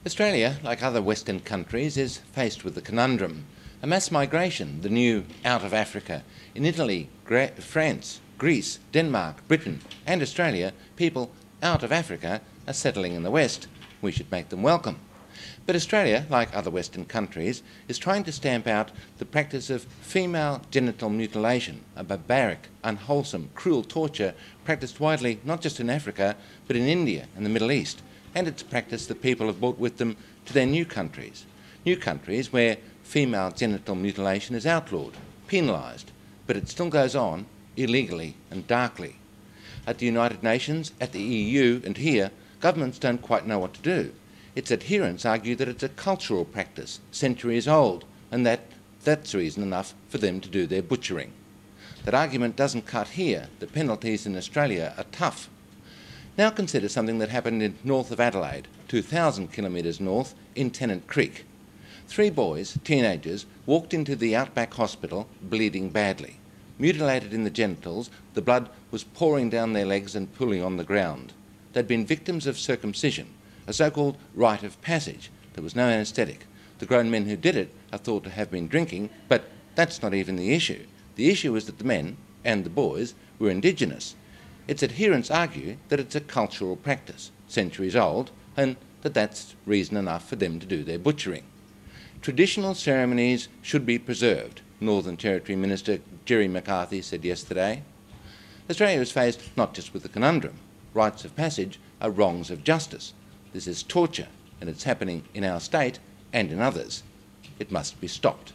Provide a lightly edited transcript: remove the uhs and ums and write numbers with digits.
Australia, like other Western countries, is faced with the conundrum. A mass migration, the new out of Africa. In Italy, France, Greece, Denmark, Britain and Australia, people out of Africa are settling in the West. We should make them welcome. But Australia, like other Western countries, is trying to stamp out the practice of female genital mutilation, a barbaric, unwholesome, cruel torture practiced widely not just in Africa, but in India and the Middle East, and it's a practice that people have brought with them to their new countries where female genital mutilation is outlawed, penalised, but it still goes on illegally and darkly. At the United Nations, at the EU and here, governments don't quite know what to do. Its adherents argue that it's a cultural practice, centuries old, and that's reason enough for them to do their butchering. That argument doesn't cut here. The penalties in Australia are tough. Now consider something that happened north of Adelaide, 2,000 kilometres north, in Tennant Creek. 3 boys, teenagers, walked into the Outback Hospital bleeding badly. Mutilated in the genitals, the blood was pouring down their legs and pooling on the ground. They'd been victims of circumcision, a so-called rite of passage. There was no anaesthetic. The grown men who did it are thought to have been drinking, but that's not even the issue. The issue is that the men, and the boys, were indigenous. Its adherents argue that it's a cultural practice, centuries old, and that that's reason enough for them to do their butchering. Traditional ceremonies should be preserved, Northern Territory Minister Gerry McCarthy said yesterday. Australia is faced not just with the conundrum. Rites of passage are wrongs of justice. This is torture, and it's happening in our state and in others. It must be stopped.